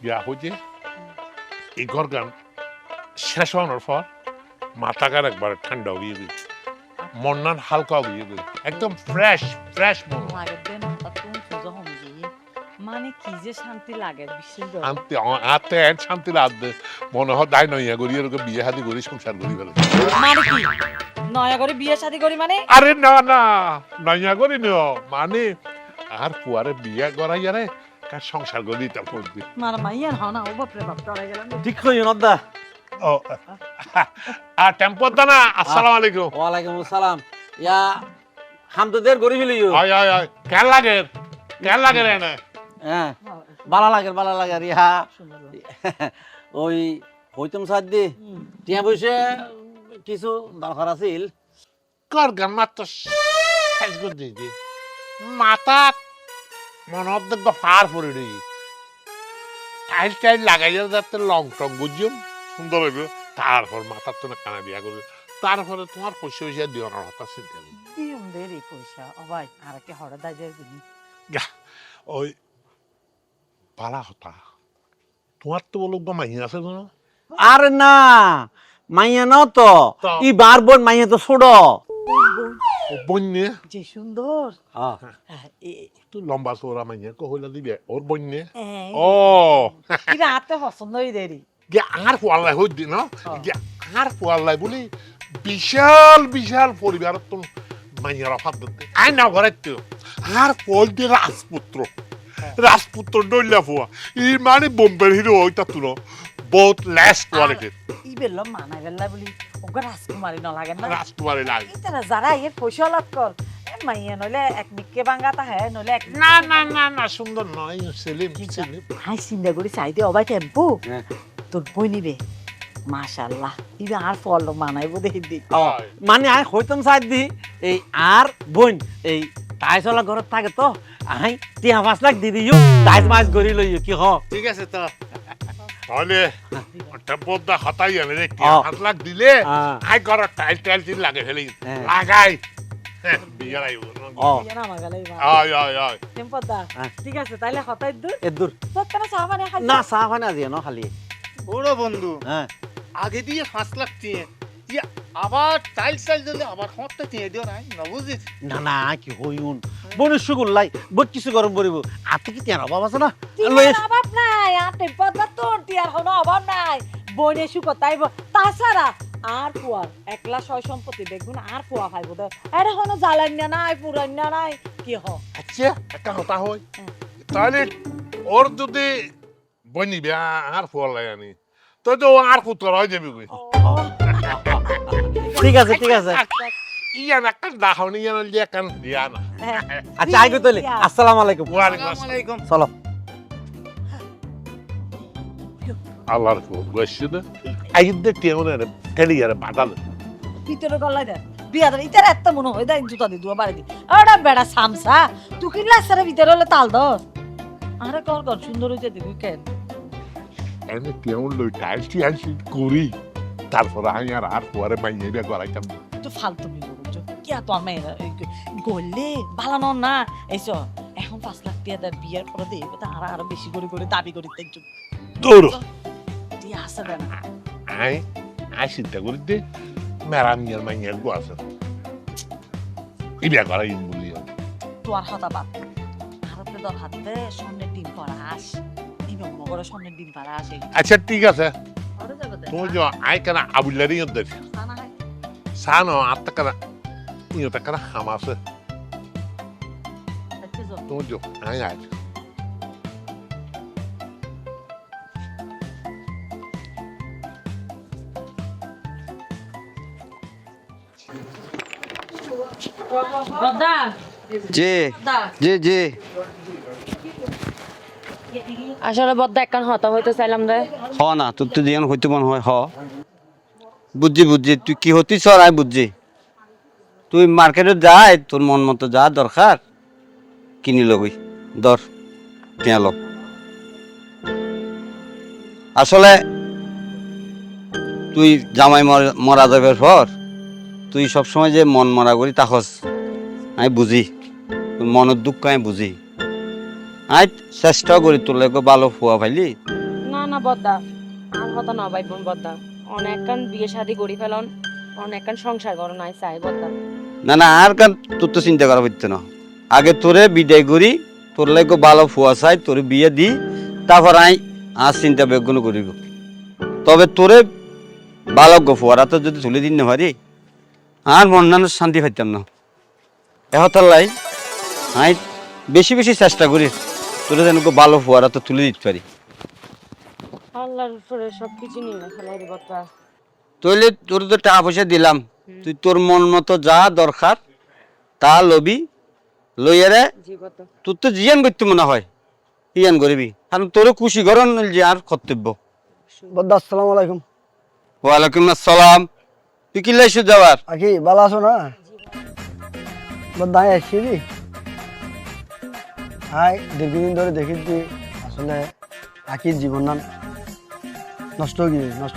বিয়া হয়েছে এই ঘর গান শেষ হওয়ার পর মাথা গান একবার ঠান্ডা হয়ে গেছে মন হালকা হয়ে গেছে একদম ফ্রেশ মন আগের দিন হঠাৎ তুমি সোজা হমজি মানে কি যে শান্তি লাগে বিশ্বাস শান্তি আতে শান্তি লাগবে মনে হয় দায় নইয়া করি এরকম বিয়ে হাতি করি সংসার করি ফেলে মানে কি নয়া করে বিয়ে শাদী করি মানে আরে না না নইয়া করি ন মানে আর পুয়ারে বিয়ে করাই আরে কার সংসার করি তা করবি মার মাইয়া হও না ও বাপরে বাপ ডরে গেলাম ঠিক কই নদ্দা ও আর টেম্পো দানা আসসালামু আলাইকুম ওয়ালাইকুম আসসালাম ইয়া হামদদের গরি ফেলিও আয় আয় আয় কেন লাগে রে না হ্যাঁ বালা লাগে আর ইয়া ওই হইতম সাদ্দি টিয়া বসে কিছু দরকার আছিল কর গান মাত্র শেষ করে দিয়েছি মাথা মনে হচ্ছে ফার পড়ে দিই টাইল লাগাইয়া যাতে লং টং বুঝুম সুন্দর হইবে তারপর মাথার তো না কানা বিয়া করবে তারপরে তোমার পয়সা দিওয়ানোর হতা চিন্তা নেই দিম দেরি পয়সা ও ভাই আর কি হড়ে দাইদের গুনি ওই পালা হতা তোমার তো বলো মাইয়া আছে না আর না মাইয়া ন তো ই বার বোন মাইয়া তো ছোট ও বন্যে যে সুন্দর একটু লম্বা চৌড়া মাইয়া কহইলা দিবে ওর বন্যে ও এটা হাতে পছন্দ হই দেরি আর পোয়াল্লাই হই দি না আর পোয়াল্লাই বলি বিশাল পরিবার তো মাইয়ার অফার দিতে আই না ঘরে তো আর পোল দিয়ে রাজপুত্র ডইলা ফুয়া ই মানে বোম্বের হিরো ওইটা তুলো বহুত লেস কোয়ালিটির ই বেললাম মানাই বেল্লা বলি ওকে রাজকুমারী ন লাগে না রাজকুমারী লাগে ইতারা যারা এর পয়সা লাভ কর মাইয়া নইলে এক নিকে বাঙ্গা তা হ্যাঁ নইলে এক না সুন্দর নয় সেলিম হাই চিন্তা করি চাই দে অবাই টেম্পু তোর বই নিবে মাশাআল্লাহ ইবে আর ফল মানাইবো দেখি দি মানে আই হইতম সাদ্দি এই আর বোন এই টাইসলা ঘরত থাকে তো আই টিয়া 5 লাখ দি দিও টাইস মাছ গরি লইও কি হ ঠিক আছে তো তাহলে টেম্পোদা হতাই আনে রে 5 লাখ দিলে আই ঘর টাইল লাগে ফেলি লাগাই বিয়ার আইব না মাগালাই বা আয় টেম্পুটা ঠিক আছে তাইলে হতাই দূর এদুর তোর কেন চা বানিয়ে খাই না চা ফানা দিয়ে ন খালি বড় বন্ধু হ্যাঁ আগে দিয়ে 5 লাখ দিয়ে ইয়া আবার টাইলস দিলে আবার খরচটা দিয়ে দিও না বুঝিস না না কি হইউন বনুর সুগুল্লাই বহুত কিছু গরম পড়িব আর কি টিয়ার অভাব আছে না টিয়ার অভাব নাই আর টেম্পুটা তোর টিয়ার কোনো অভাব নাই বনে সুকো তাইব তাছাড়া আর পুয়ার একলা ছয় সম্পত্তি দেখুন আর পুয়া খাইব দে আরে কোনো জ্বালান্যা নাই পুরান্যা নাই কি হ আচ্ছা একটা কথা হয় তাহলে ওর যদি বনিবে আর ফল লাগে আনি তো তো আর পুত্র হয়ে যাবে কই ঠিক আছে ইয়া না কান দাহনি ইয়া না লিয়া কান দিয়া না আচ্ছা আইগো তলে আসসালামু আলাইকুম ওয়ালাইকুম আসসালামু আলাইকুম চলো আল্লাহর গোশিদ আইদে টিয়াউনে টেলিয়ারে বাদাল ভিতরে গলাই দে বিয়াদের ইতার এত মনে হয় দেন জুতা দি দুয়া বাড়ি দি আরে বেড়া সামসা তুই কি লাসারে ভিতরে হলে তাল দর আরে কর সুন্দর হইতে দিবি কেন এনে টিয়াউন লই টাইলটি আনছি করি তারপর আমি আর পরে মাইয়ে বিয়া করাইতাম তুই ফালতু বিয়ে করছো কি আর তোর মেয়েরা গললে ভালো না এইসো এখন 5 লাখ টাকা তার বিয়ের পরে দেবে তা আরো বেশি করে দাবি করি তাই তোর তুই আসে না আই চিন্তা করি দে মেরা মিয়ার মাইয়ের গো আছে ই বিয়া করাই বলি তোর হাতা বাপ ভারতে তোর হাতে স্বর্ণের ডিম পরা আস ইমাম মগরের স্বর্ণের ডিম পরা আসে আচ্ছা ঠিক আছে আরে জগতে তুমি যে আই কেন আবুল্লারি ইয়দের সানা হয় সানো আত্তা কেন ইয়তা কেন হামাসে আচ্ছা যো তুমি যে আই দাদা জি জি জি আসলে বদ্দা একখান হতা হইতে চাইলাম রে হ না তোর তো যেন হইতে মন হয় হ বুঝছি তুই কি হতি সর আই বুঝছি তুই মার্কেটে যাই তোর মন মতো যা দরকার কিনি লবি দর কেন আসলে তুই জামাই মরা যাবের পর তুই সবসময় যে মন মরা করি তাহস আমি বুঝি তোর মনের দুঃখ আমি বুঝি আমি চেষ্টা করি তোর লোক ভালো ফুয়া ফাইলি বদ্দা আর হতা না পাইবন বদ্দা অনেকক্ষণ বিয়ে শাদি করি ফেলন অনেকক্ষণ সংসার করো নাই চাই বদ্দা না না আর কার তোর তো চিন্তা করা হচ্ছে না আগে তোরে বিদায় করি তোর লাগে ভালো ফুয়া চাই তোর বিয়ে দি তারপর আর চিন্তা বেগুন করিব তবে তোরে ভালো ফুয়ারা তো যদি তুলে দিন না পারি আর মন শান্তি পাইতাম না এহতার লাই আই বেশি বেশি চেষ্টা করি তোরে যেন ভালো ফুয়ারা তো তুলে দিতে পারি আল্লাহর উপরে সবকিছু নিয়ে ফেলাই রে বদ্দা তইলে তোর তো টাকা পয়সা দিলাম তুই তোর মন মতো যা দরকার তা লবি লইয়ারে জি বদ্দা তোর তো জিয়ান করতে মনে হয় ইয়ান করবি কারণ তোর খুশি করন যে আর কর্তব্য বদ্দা আসসালামু আলাইকুম। ওয়ালাইকুম আসসালাম তুই কি লাইছো যাওয়ার আকি ভালো আছো না? বদ্দা আমি আসছি দি হাই দীর্ঘদিন ধরে দেখেছি আসলে আকির জীবন নাম নষ্ট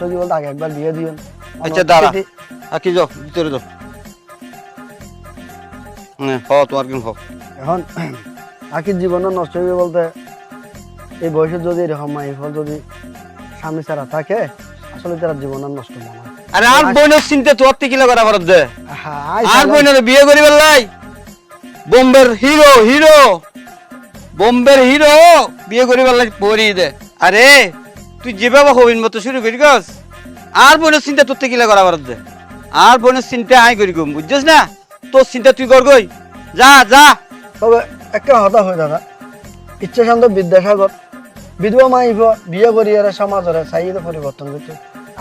কি বলতে আগে একবার বিয়ে দিও। আচ্ছা দাঁড়া আকি যাও ভিতরে যাও হ তোমার কেন হ এখন আকির জীবন নষ্ট হয়ে বলতে এই বয়সে যদি এরকম মাই ফল যদি স্বামী ছাড়া থাকে আসলে তার জীবন আর নষ্ট মনে হয়। আরে আর বোনের চিন্তা তোর থেকে কিলা করা পারত দে হাই আর বোনের বিয়ে করিবার লাই বোম্বের হিরো বিয়ে করিবার লাই পরি দে আরে তুই যেভাবে হবিন মতো শুরু করি গস আর বোনের চিন্তা তোর থেকে কিলা করা পারত দে আর বোনের চিন্তা আই করি গম বুঝছিস না তোর চিন্তা তুই কর গই যা যা তবে একটা হতা হয় দাদা ইচ্ছাশান্ত বিদ্যাসাগর বিধবা মাইফ বিয়ে করিয়ারে সমাজরে চাইতে পরিবর্তন করছে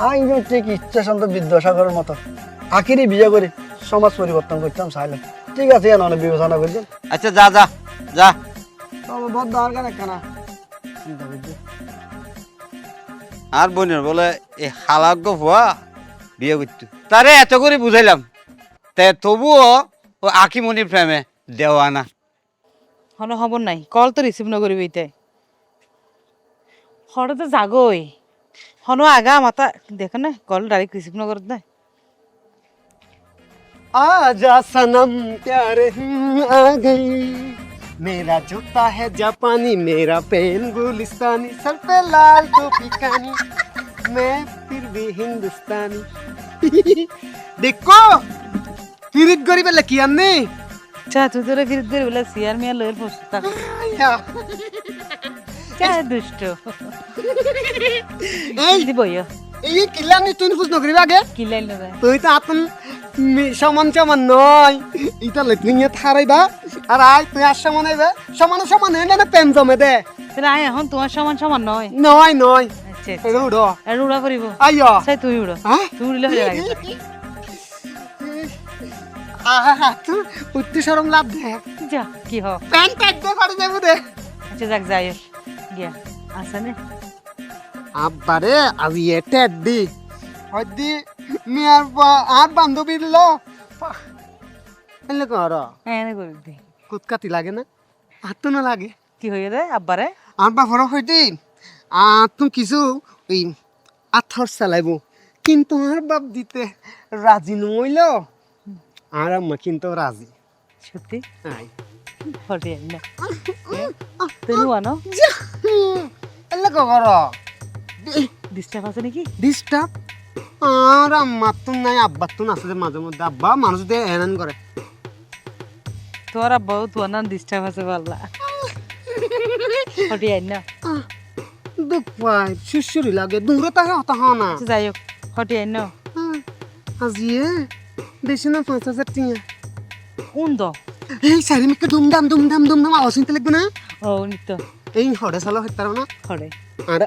আমি ঠিক ইচ্ছাশান্ত বিদ্যাসাগরের মতো আখিরি বিয়ে করি সমাজ পরিবর্তন করতাম চাইলে ঠিক আছে অনেক বিবেচনা করছেন। আচ্ছা যা যা যা তবে বদ্ধ আর কেন কেনা চিন্তা করছি আর বোনের বলে এই হালাগ্য হওয়া বিয়ে করতো তারে এত করে বুঝাইলাম তে তবুও ও আখিমনির প্রেমে দেওয়া না হনো খবর নাই কল তো রিসিভ নকরিবি ইতে হঠাৎ তো জাগই হনো আগা মাতা দেখো না কল ডাইরেক্ট রিসিভ নকরত না आजा सनम प्यारे आ गई मेरा जूता है जापानी मेरा पेन गुलिस्तानी सर पे लाल टोपी कानी मैं फिर भी हिंदुस्तानी देखो फिरित गरीब लकी अन्ने চা তুই তোরে ফিরত ধরে বলে সিয়ার মিয়া লয়ের প্রস্তুত চা দুষ্ট এই দিবইও এই কিলানি তুই খুশ নকরিব আগে কি লাইল না তুই তো আতন সমান সমান নয় ইটা লেটনিয়ে থারাইবা আর আই তুই আর সমান হইবে সমান সমান হইলে না পেন জমে দে তাহলে আয় এখন তোমার সমান সমান নয় নয় নয় আচ্ছা এটা উড়ো আর উড়া করিব আইয়া চাই তুই উড়ো হ্যাঁ? তুই উড়লে হয়ে লাগে আহা তুই উঠতে শরম লাভ দে যা কি হ প্যান্ট টাইট দে করে দেবো দে আচ্ছা যাক যাই গিয়া আসানে আব্বারে আজ এটা দি হদি মিয়ার আর বান্ধবীর ল এলে কর এনে করি দি কুতকাতি লাগে না আর তো না লাগে কি হয়ে রে আব্বারে আর বাপর হইতি তুমি কিছু ওই আথর চালাইব কিন্তু আর বাপ দিতে রাজি নইল আর আম্মা কিন্তু রাজি সত্যি আই হটে না তুই আনো এলে কর ডিস্টার্ব আছে নাকি ডিস্টার্ব আর আম্মা তো নাই আব্বা তো আছে মাঝে মধ্যে আব্বা মানুষ দিয়ে হেরান করে তোর আব্বাও তোর না ডিস্টার্ব আছে বললা হটে না দুঃখ পাই শিশুরি লাগে দূরে তাকে হতা হয় না যাই হোক হটে না আজিয়ে বেশি না 5,000 টিয়া কোন দ এই সারি মিকে দুমদাম আওয়াজ শুনতে লাগবে না ও নিত এই হড়ে সালো হইতে পারো না হড়ে আর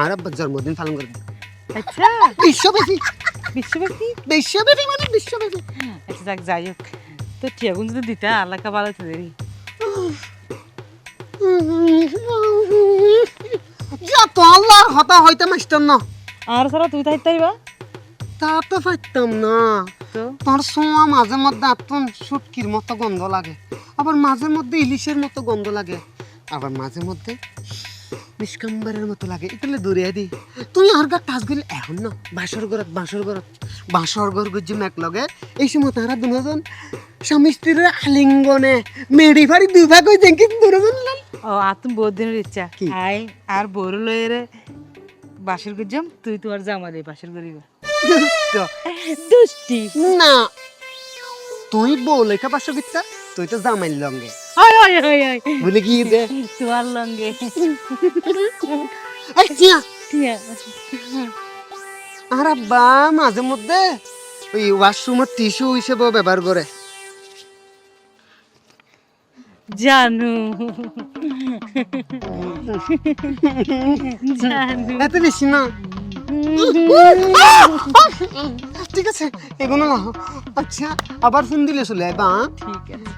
আর আব্বার জন্মদিন পালন করবে আচ্ছা বিশ্বব্যাপী বিশ্বব্যাপী মানে বিশ্বব্যাপী আচ্ছা যাক যাই হোক তো টিয়াগুন যদি দিতে আল্লাহকে ভালো আছে দেরি যা তো আল্লাহর হতা হইতে মাস্টার না আর সারা তুই তাই তাইবা তা তো পারতাম না তো তোর সোয়া মাঝে মধ্যে আত্মন শুটকির মতো গন্ধ লাগে আবার মাঝে মধ্যে ইলিশের মতো গন্ধ লাগে আবার মাঝে মধ্যে নিষ্কাম্বারের মতো লাগে এগুলো দূরে দি তুই আর গা টাচ গেলে এখন না বাসর গরত বাসর ঘর গুজুম এক লগে এই সময় তারা দুজন স্বামী স্ত্রীর আলিঙ্গনে মেডি ফাড়ি দুই ভাগ হয়ে দেখি দুজন ও আর তুমি বহুত দিনের ইচ্ছা কি? আই আর বড় লয়ের বাসের গুজম তুই তো আর জামা দে বাসের করিব দুষ্টি না তুই বউ লেখা পাশো কিতা তুই তো জামাইল লঙ্গে হয় হয় হয় হয় বলে কি দে তোমার লঙ্গে আচ্ছা ঠিক আছে আর আব্বা মাঝে মধ্যে ওই ওয়াশরুমের টিস্যু হিসেবে ব্যবহার করে জানু জানু এত বেশি না ঠিক আছে এগুলো না আচ্ছা আবার ফোন দিলে চলে আইবা ঠিক আছে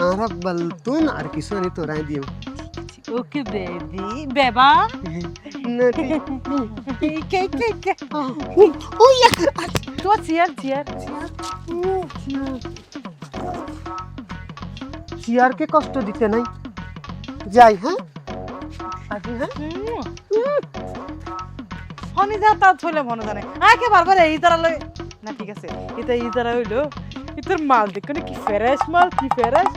আর আব্বাল তুন আর কিছু আনি তোরাই দিও ওকে বেবি বেবা না ঠিক কে কে কে ও তো চিয়ার চিয়ার চিয়ারকে কষ্ট দিতে নাই যাই হ্যাঁ আজি হ্যাঁ হনি যা তা থইলে মনে জানে আকে বারবার এই তারা লই না ঠিক আছে এটা এই তারা হইলো ইতর মাল দেখো না কি ফ্রেশ মাল কি ফ্রেশ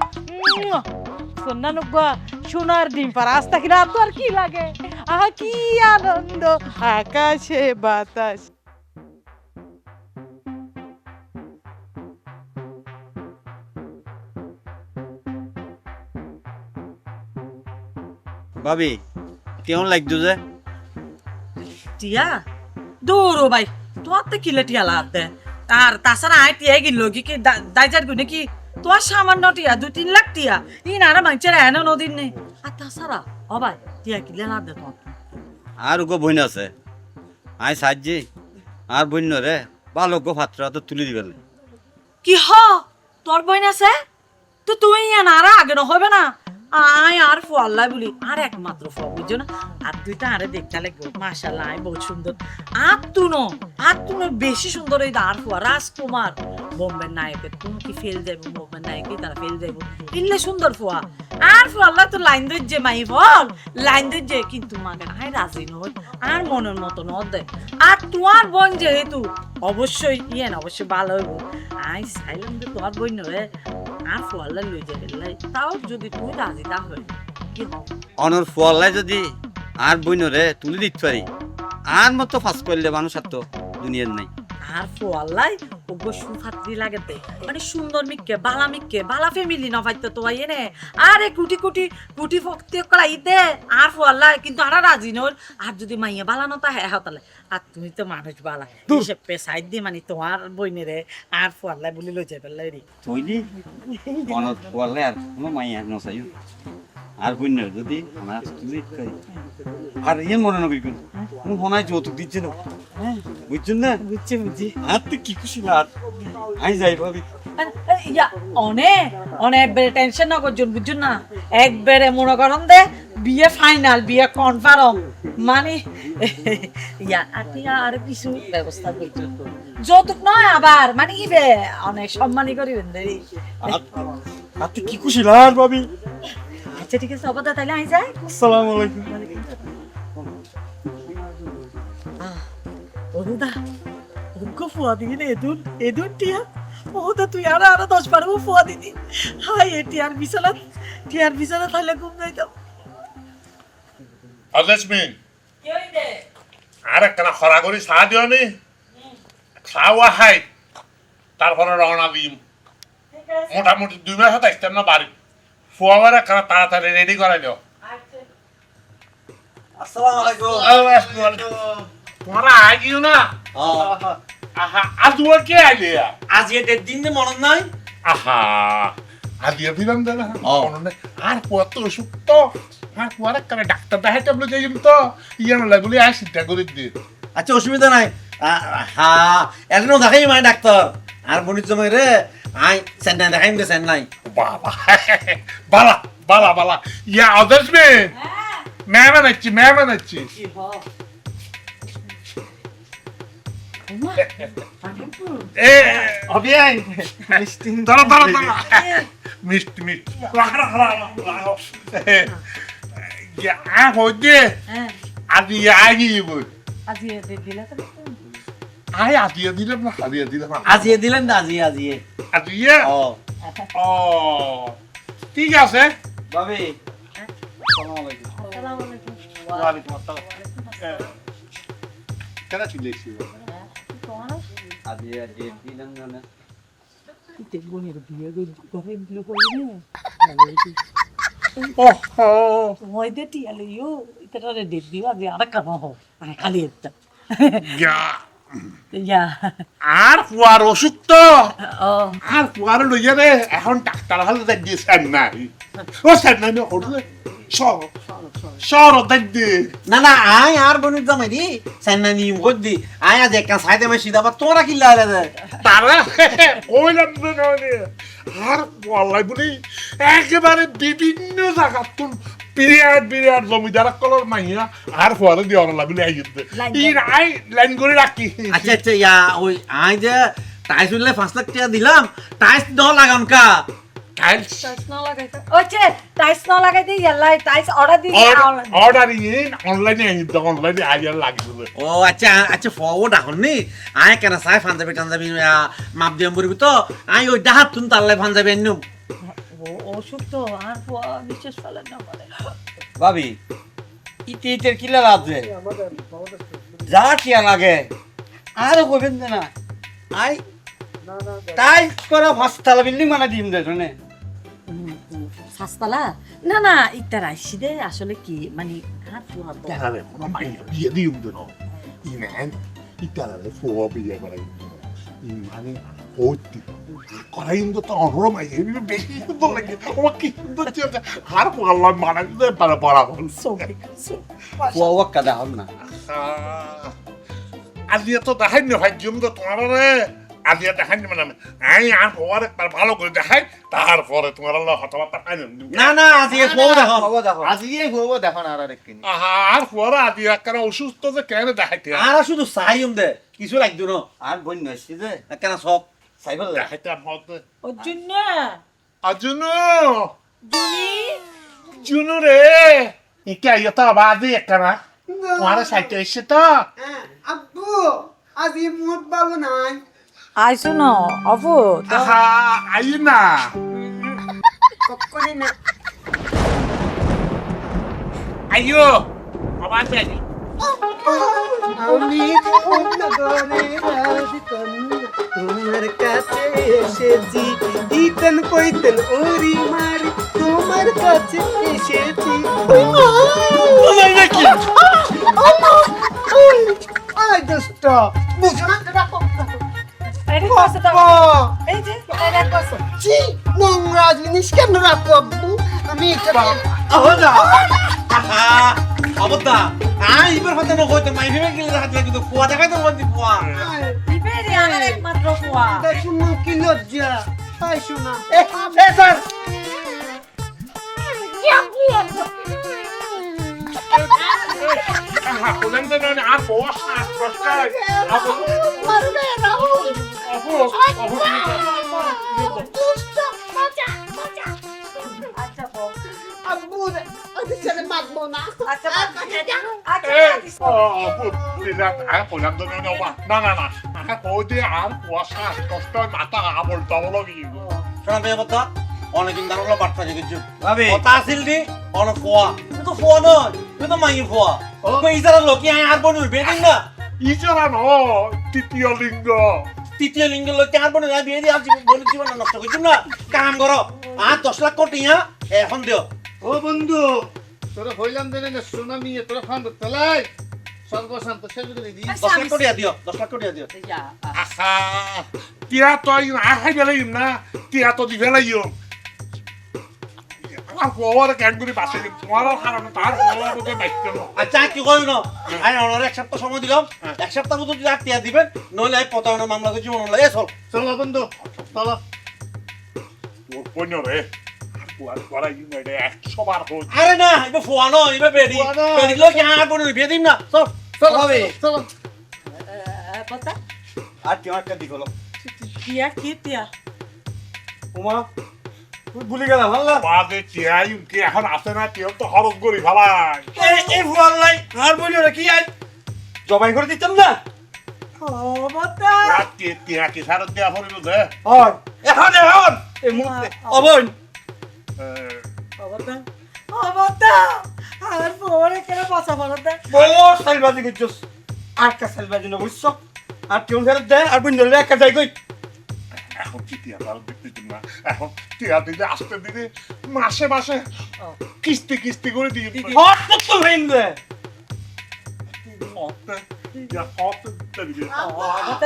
সোনা নুগা সোনার ডিম পার আস্তা কিনা তো আর কি লাগে আহা কি আনন্দ আকাশে বাতাস ভাবি কেমন লাগতো যে টিয়া দৌড়ো ভাই তোর তো কিলে টিয়া লাগতে আর তাছাড়া আয় টিয়া কিনলো কি কি দাইজার গুনে কি তোর সামান্য টিয়া 2-3 লাখ টিয়া ই নারা মানুষের এনে নদীর নেই আর তাছাড়া ও ভাই টিয়া কিলে লাভ দে তোর আর গো বইন আছে আই সাহায্যে আর বইন রে ভালো গো ফাত্রা তো তুলি দিবেন কি হ তোর বইন আছে তো তুই নারা আগে ন হবে না আয় আর ফল্লা বলি আর একমাত্র ফল বুঝছো না আর দুইটা আরে দেখতে লাগবে মাশাআল্লাহ আয় বহুত সুন্দর আর তুনো বেশি সুন্দর এই আর ফুয়া রাজকুমার বোম্বের নায়কের তুমি কি ফেল যাইব বোম্বের নায়কে তারা ফেল যাইব ইল্লে সুন্দর ফুয়া আর ফল্লা তো লাইন ধরছে মাই ফল লাইন ধরছে কিন্তু মাগে আয় রাজি নয় আর মনের মতো ন দে আর তোমার বোন যেহেতু অবশ্যই অবশ্যই ভালো হইব আই চাইলাম যে তোমার বোন রে আর ফল্লা লই যাবে তাও যদি তুই রাজি তা হয় কি হও অনর ফুয়াল্লাই যদি আর বইন রে তুলি দিতে পারি আর মতো ফাঁস করলে মানুষ আর তো দুনিয়ার নাই আর ফল্লাই ওগো সুফাত্রি লাগেতে মানে সুন্দর মিক্কে বালা ফ্যামিলি না পাইতো তো এনে আরে কুটি ফক্তি করাই দে আর ফল্লাই কিন্তু আর রাজি নর আর যদি মাইয়া বালা নতা হ্যাঁ হতালে আর তুমি তো মানুষ বালা হিসেব পে সাইড দি মানে তোমার বইনেরে আর ফল্লাই বলি লই যাবে রে তুইলি অনর ফুয়াল্লাই আর কোনো মাইয়া নসাইও আর বইন যদি আমার তুলি দিতে পারি আর ইয়ে মনে নবি কোন মনে যৌতুক দিচ্ছে না বুঝছেন না বুঝছি আর তুই কি খুশি লাগ আই যাই ভাবি ইয়া অনেক বেড়ে টেনশন না করছুন বুঝছুন না একবারে মনে করন দে বিয়ে ফাইনাল বিয়ে কনফার্ম মানে ইয়া আর কিছু ব্যবস্থা করছো যৌতুক নয় আবার মানে কি বে অনেক সম্মানই করিবেন দেরি আর তুই কি খুশি লাগ ভাবি আচ্ছা ঠিক আছে অবদা তাহলে আই যাই আসসালামু আলাইকুম ওদা ওগো ফুয়া দিবি না এদুন টিয়া ওদা তুই আরো 10-12 ফুয়া দিদি হাই এ টিয়ার বিছানা তাহলে ঘুম যাইতাম অজেসমিন আর একটা খরা করি চা দিও নি খাওয়া খাই তারপরে রওনা দিম মোটামুটি 2 মাস হতে আসতাম না বাড়ি ফুয়াবার একটা তাড়াতাড়ি রেডি করাই দিও আসসালামু আলাইকুম তোমরা আগিও না আহা আজ ওর কে আইলে আজ এর দিন মনে নাই আহা আদিয়া দিলাম দাদা আর কত অসুস্থ আর পরে কারে ডাক্তার দেখাইতে বলে যাইম তো ইয়ার লাগলে আসিটা করে দি আচ্ছা অসুবিধা নাই হ্যাঁ এখনো দেখাই মানে ডাক্তার আর মনির জমাই রে আই চেন্নাই দেখাইম রে চেন্নাই বাবা বালা ইয়া আদার্স মে মেহমান আছি এ অবিয়াই মিষ্টি দাঁড়া মিষ্টি ইয়া হইছে আজি আগি আজি দিলা তো আই আজিয়ে দিলাম না হারিয়ে দিলাম আজিয়ে দিলেন না আজিয়ে আজিয়ে ও ও ঠিক আছে ভাবি ওয়ালাইকুম আসসালাম কেন চিল্লাইছি আজিয়ে দিলেন না মই দে টিয়া লইও এটা রে দেব দিও আজ আর কাম হো আরে খালি এটা ইয়া আর ফুয়ার অসুখ তো ও আর ফুয়ার লইয়া রে এখন ডাক্তার হলে দেখ দিয়েছেন নাই ও স্যার নাই ওঠলে সর দেখ দি না না আই আর বনির জামাই দি সাইনা নি গদি আই আজ একটা সাইডে মে সিধা বা তোরা কি লাইলা তারা কইলাম না নয় আর বলাই বলি একেবারে বিভিন্ন জায়গা তুন বিরাট জমিদার কলর মাইয়া আর ফুয়ারে দিয়ে অনলা বলে আইতে ই নাই লাইন করে রাখি আচ্ছা আচ্ছা ইয়া ওই আই যে টাইস উঠলে 5 লাখ টাকা দিলাম টাইস দ লাগাম কা টাইলস টাইস না লাগাইতে ওচে টাইস না লাগাইতে ইয়ালাই টাইস অর্ডার দি অর্ডার ইন অনলাইনে আইতে অনলাইনে আইয়া লাগবে ও আচ্ছা আচ্ছা ফরওয়ার্ড এখন নি আই কেন সাই পাঞ্জাবি টাঞ্জাবি মাপ দিয়াম বলবি তো আই ওই ডাহাত তুন তারলে পাঞ্জাবি আননু ও অসুখ তো আর ফুয়া বিশ্বাস ফেলেন না বলে ভাবি ইটের কিলা আছে যা টিয়া লাগে আর কইবেন না আই তাই করা ফাস্তালা বিল্ডিং মানে দিম দে শুনে সাসপালা না না ইতার আইসি দে আসলে কি মানে আর ফুয়া তো তারারে মাইয়া বিয়ে দিম দনো ইনেন ইতারারে ফুয়া বিয়ে করে মানে ওটি করাইন তো অনর মাইয়া বেশি সুন্দর লাগে ও কি সুন্দর চেয়ে আর ফুয়াল্লা মানে পারা পারা বল ফুয়া কাদা হল না আজি তো দেখাই নি ভাই জুম তো তোমার রে আজি দেখাই নি মানে আই আর ফুয়ার একবার ভালো করে দেখাই তারপরে তোমার হতবাতা পাই না না আজ এ ফো দেখো আজি এই হবো দেখো না আর একদিন আর ফুয়ারা আজি একবার অসুস্থ যে কেন দেখাইতে আর শুধু সাইম দে কিছু লাগদু ন আর বন্য হইছে যে কেন সব সাইবল দেখাইতে মত অর্জুন আজুনো জুনি জুনু রে ইকা ইয়তা বাদে একনা তোমার সাইতে এসে তো আব্বু আজি মুড ভালো নাই আইসো না অপু আহা আই না কখনই না আইও আবার যাই আমি করে রাজকন তোমার কাছে এসেছি ইতন কইতন ওরি মারি তোমার কাছে এসেছি তোমার নাকি আই দোস্ত বুঝনা রাখো এটা কষ্ট তো এই যে এটা কষ্ট জি নোংরা জিনিস কেন রাখো আব্বু আমি এটা আহদা আহা অবতা আই ইবার হতে ন কইতে মাই ভেবে গেলে হাত লাগি তো কুয়া দেখাই তো মন্দি কুয়া ইবেরি আমার একমাত্র ফুয়া দেখুন কি লজ্জা তাই শোনা এ স্যার আহা হলেন তো না আর বস না কষ্ট আপু আপু আচ্ছা বল আব্বু আমি ছেলে মারবো না আচ্ছা আপু দিলা আর হলেন তো না আহা কইতে আর কুয়াশা কষ্ট মাথা আবল তবল গিয়ে শোনা বে বতা অনেকদিন দাঁড়ালো বার্তা জেগেছ ভাবি কথা আসিল দি অন ফোয়া তুই তো ফোয়া নয় তুই তো মাই ফোয়া কই ইসারা লোক আই আর বনুর বেদিন না ইজরা ন তৃতীয় লিঙ্গ তৃতীয় লিঙ্গ লোক আর বনুর বিয়ে দি আপনি বলি জীবন নষ্ট কইছ না কাম করো আর 10 লাখ কোটি এখন দিও ও বন্ধু তোরা হইলাম দেনে না সুনামি তোরা ফান তলাই সর্বশান্ত শেষ করে দি 10 লাখ কোটি দিও 10 লাখ কোটি দিও আহা তিয়া তো আহাই বেলাইম না তিয়া তো দি বেলাইও আমার কোয়ার ক্যাঙ্গুরি বাসে তোমার কারণ তার কোয়ার মতো দায়িত্ব না আচ্ছা কি কই না আই অনর এক সপ্তাহ সময় দিলাম এক সপ্তাহ মতো যদি আর টিয়া দিবেন নইলে আই পতায়ন মামলা করে জীবন লাগে চল চলো বন্ধু চলো তোর কোন রে কোয়ার করা ইউ মেডে 100 বার হই আরে না ইবে ফোয়া নয় ইবে বেডি ফোয়া নয়। বেডি লোক আর বনুর বিয়ে দিম না চল চলো ভাবি চলো কথা আর টিয়া কা দিগলো টিয়া কি টিয়া উমা তুই ভুলে গেলাম আল্লাহ বাদে টিয়াই কি এখন আছে না টিয়া তো হরক করি ভালাই এই ফুয়াল লাই আর বলি ওরা কি আই জবাই করে দিতাম না বদ্দা টিয়া কি ফেরত দেওয়া পড়িব দে হয় এখন এই মুহূর্তে অবন বদ্দা আর পরে কেন বাসা বলতে বড় সাইলবাজি করছস আর কা সাইলবাজি না বুঝছো আর টিউন ফেরত দে আর বুঝ ধরে একা যাই কই এখন কি টিয়া তার দিতে না এখন টিয়া দিলে আসতে দিলে মাসে মাসে কিস্তি কিস্তি করে দিয়ে হট তো হইন দে বদ্দা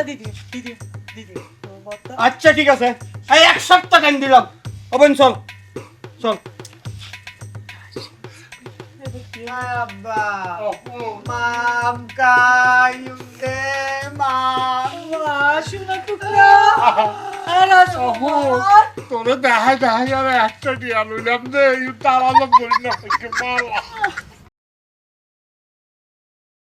দিদি বদ্দা আচ্ছা ঠিক আছে এই এক সপ্তাহ টাইম দিলাম অবন চল চল Abba, mam kayunde mam. শোনা টুকরা আরে তোরে দেখাই দেখাই আর একটা টিয়া লইলাম দে তার আলো করি না মালা